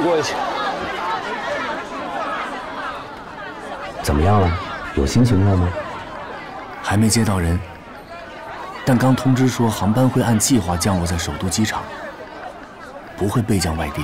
过去。怎么样了？有新情况吗？还没接到人，但刚通知说航班会按计划降落在首都机场，不会备降外地。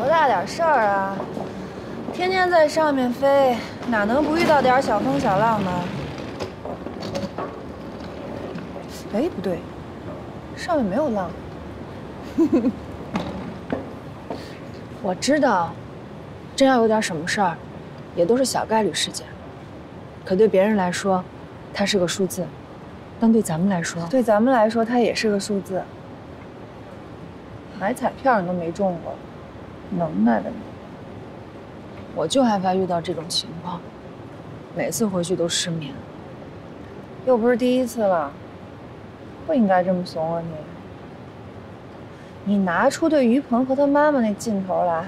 大点事儿啊！天天在上面飞，哪能不遇到点小风小浪呢？哎，不对，上面没有浪。我知道，真要有点什么事儿，也都是小概率事件。可对别人来说，它是个数字；但对咱们来说，它也是个数字。买彩票你都没中过。 能耐的你，我就害怕遇到这种情况，每次回去都失眠。又不是第一次了，不应该这么怂啊你！你拿出对于鹏和他妈妈那劲头来。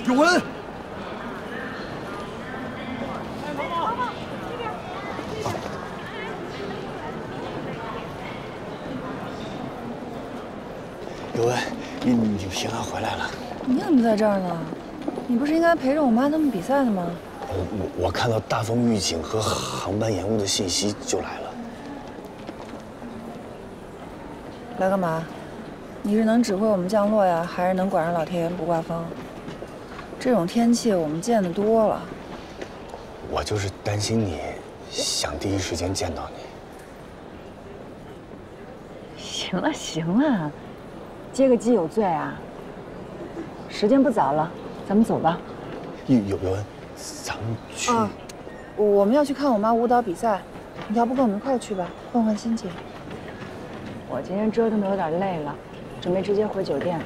有人！有文，你平安回来了。你怎么在这儿呢？你不是应该陪着我妈他们比赛的吗？我看到大风预警和航班延误的信息就来了。来干嘛？你是能指挥我们降落呀，还是能管着老天爷不刮风？这种天气我们见得多了。我就是担心你，想第一时间见到你。行了行了，接个机有罪啊！时间不早了，咱们走吧。有文，咱们去。啊，我们要去看我妈舞蹈比赛，你要不跟我们一块儿去吧，换换心情。我今天折腾的有点累了，准备直接回酒店。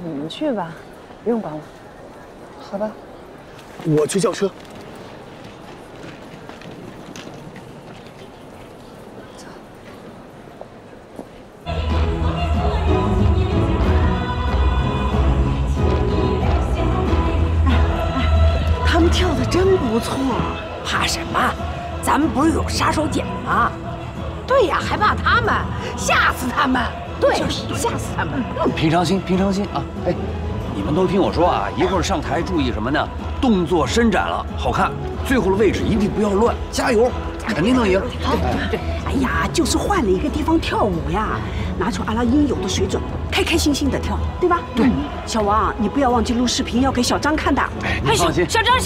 你们去吧，不用管我。好吧，我去叫车。走。他们跳的真不错，怕什么？咱们不是有杀手锏吗？对呀，还怕他们？吓死他们！对，吓死他们！平常心，平常心啊！哎，你们都听我说啊，一会儿上台注意什么呢？动作伸展了，好看。最后的位置一定不要乱，加油，肯定能赢。好，对。哎呀，就是换了一个地方跳舞呀，拿出阿拉应有的水准，开开心心的跳，对吧？对。小王，你不要忘记录视频，要给小张看的。哎，你放心。小张来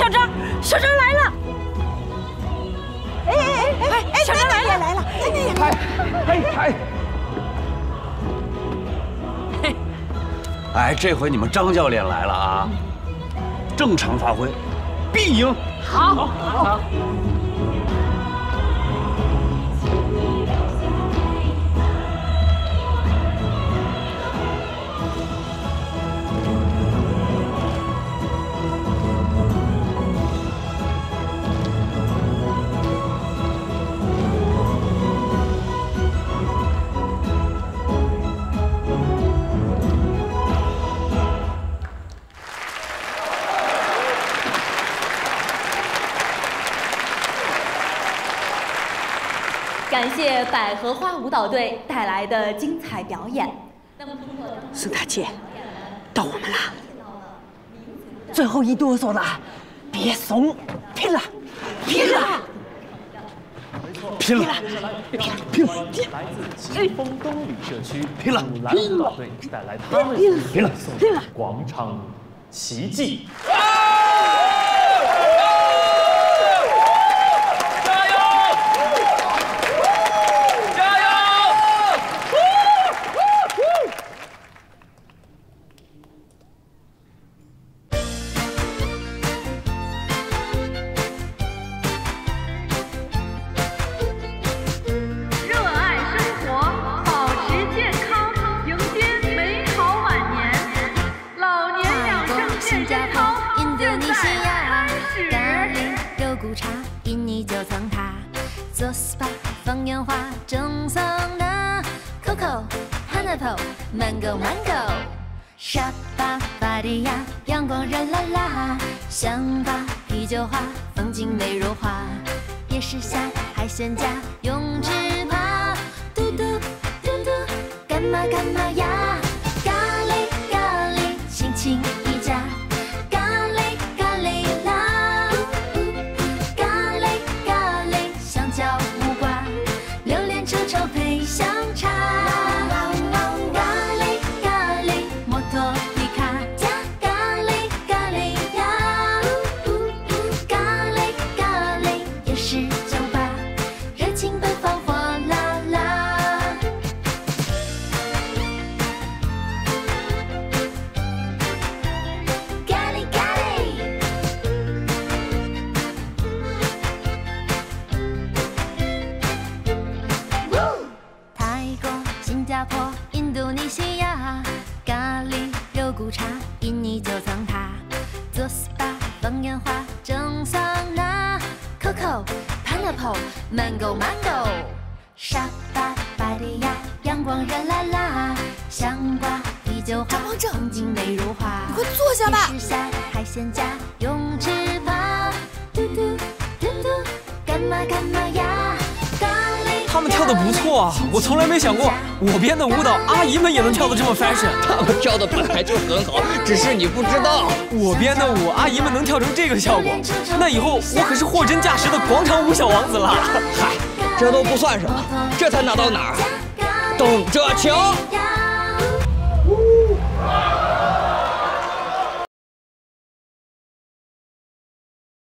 了！哎，小张来了！嗨！哎，这回你们张教练来了啊，正常发挥，必赢。好。感谢百合花舞蹈队带来的精彩表演。孙大姐，到我们啦！最后一哆嗦了，别怂，拼了，拼了！拼了！拼了！来自奇峰东旅社区拼了！舞蹈队带来他们拼了！拼了！广场奇迹。 做 SPA 放烟花正桑拿 ，Coco Pineapple Mango Mango， 沙巴巴迪亚阳光热辣辣，香瓜啤酒花风景美如画，夜市下海鲜架用纸爬，嘟嘟嘟嘟干嘛干嘛呀，咖喱咖喱心情一家。 Mango Mango， 沙巴巴迪亚阳光热辣辣，香瓜啤酒花风景美如画。你快坐下吧。夜市下海鲜架用纸爬，嘟嘟嘟嘟干嘛干嘛呀？他们跳的不错啊，我从来没想过我编的舞蹈阿姨们也能跳得这么 fashion。他们跳的本来就很好，只是你不知道。我编的舞阿姨们能跳成这个效果，那以后我可是货真价实的广场舞小王子了。嗨，这都不算什么，这才哪到哪儿，等着瞧。